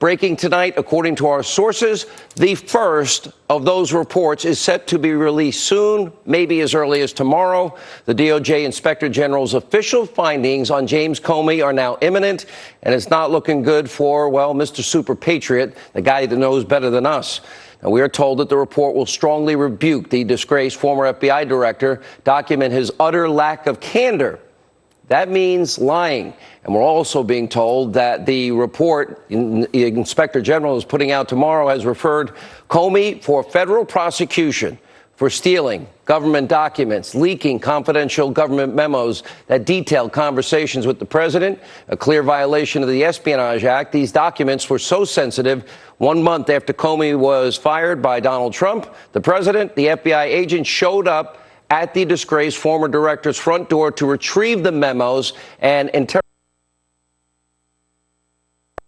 Breaking tonight, according to our sources, the first of those reports is set to be released soon, maybe as early as tomorrow. The DOJ Inspector General's official findings on James Comey are now imminent, and it's not looking good for, well, Mr. Super Patriot, the guy that knows better than us. Now, we are told that the report will strongly rebuke the disgraced former FBI director, document his utter lack of candor. That means lying. And we're also being told that the report the Inspector General is putting out tomorrow has referred Comey for federal prosecution for stealing government documents, leaking confidential government memos that detailed conversations with the president, a clear violation of the Espionage Act. These documents were so sensitive, 1 month after Comey was fired by Donald Trump, the president, the FBI agent showed up at the disgraced former director's front door to retrieve the memos and interrogate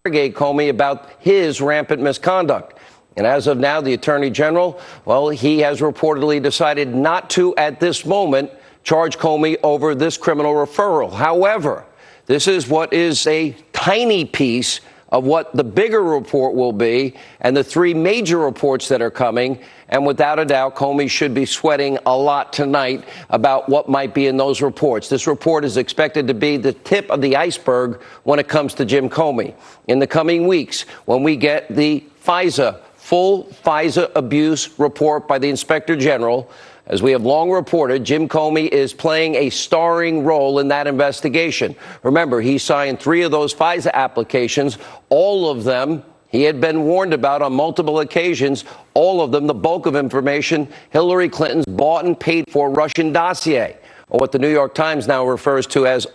Comey about his rampant misconduct. And as of now, the Attorney General, well, he has reportedly decided not to, at this moment, charge Comey over this criminal referral. However, this is what is a tiny piece of what the bigger report will be and the three major reports that are coming. And without a doubt, Comey should be sweating a lot tonight about what might be in those reports. This report is expected to be the tip of the iceberg when it comes to Jim Comey. In the coming weeks, when we get the full FISA abuse report by the Inspector General, as we have long reported, Jim Comey is playing a starring role in that investigation. Remember, he signed 3 of those FISA applications. All of them he had been warned about on multiple occasions. All of them, the bulk of information, Hillary Clinton's bought and paid for Russian dossier, or what the New York Times now refers to as,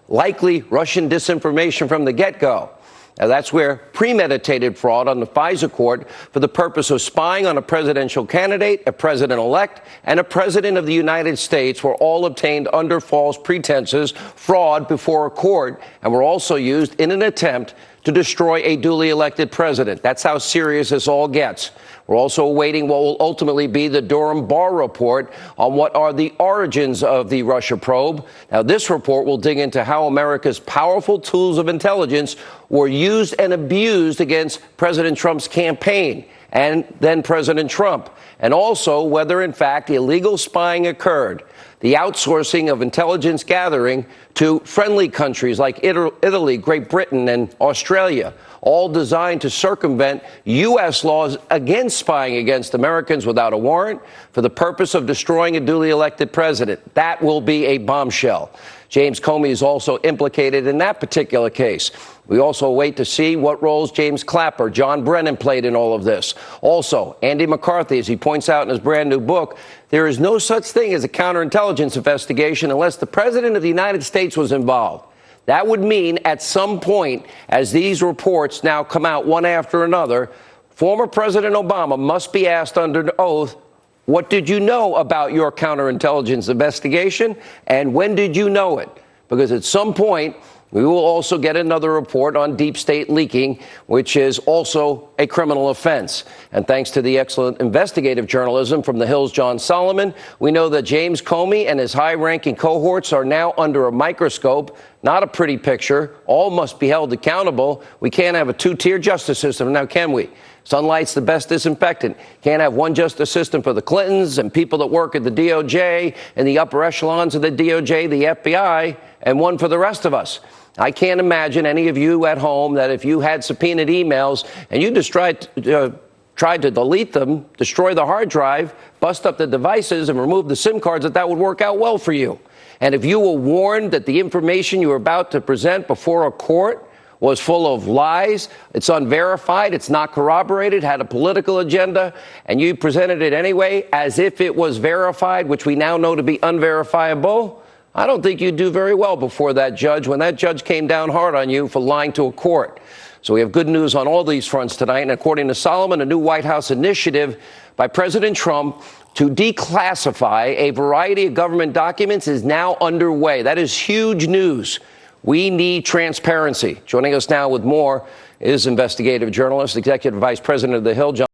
likely Russian disinformation from the get-go. Now, that's where premeditated fraud on the FISA court for the purpose of spying on a presidential candidate, a president-elect, and a president of the United States were all obtained under false pretenses, fraud before a court, and were also used in an attempt to destroy a duly elected president. That's how serious this all gets. We're also awaiting what will ultimately be the Durham Barr report on what are the origins of the Russia probe. Now, this report will dig into how America's powerful tools of intelligence were used and abused against President Trump's campaign and then President Trump, and also whether, in fact, illegal spying occurred. The outsourcing of intelligence gathering to friendly countries like Italy, Great Britain, and Australia, all designed to circumvent U.S. laws against spying against Americans without a warrant for the purpose of destroying a duly elected president. That will be a bombshell. James Comey is also implicated in that particular case. We also wait to see what roles James Clapper, John Brennan played in all of this. Also, Andy McCarthy, as he points out in his brand new book, there is no such thing as a counterintelligence investigation unless the president of the United States was involved. That would mean at some point, as these reports now come out one after another, former President Obama must be asked under oath, what did you know about your counterintelligence investigation, and when did you know it? Because at some point, we will also get another report on deep state leaking, which is also a criminal offense. And thanks to the excellent investigative journalism from The Hill's John Solomon, we know that James Comey and his high-ranking cohorts are now under a microscope. Not a pretty picture. All must be held accountable. We can't have a two-tier justice system now, can we? Sunlight's the best disinfectant. Can't have one justice system for the Clintons and people that work at the DOJ and the upper echelons of the DOJ, the FBI, and one for the rest of us. I can't imagine any of you at home that if you had subpoenaed emails and you just tried to delete them, destroy the hard drive, bust up the devices, and remove the SIM cards, that would work out well for you. And if you were warned that the information you were about to present before a court was full of lies, it's unverified, it's not corroborated, had a political agenda, and you presented it anyway as if it was verified, which we now know to be unverifiable, I don't think you'd do very well before that judge when that judge came down hard on you for lying to a court. So we have good news on all these fronts tonight. And according to Solomon, a new White House initiative by President Trump to declassify a variety of government documents is now underway. That is huge news. We need transparency. Joining us now with more is investigative journalist, Executive Vice President of The Hill, John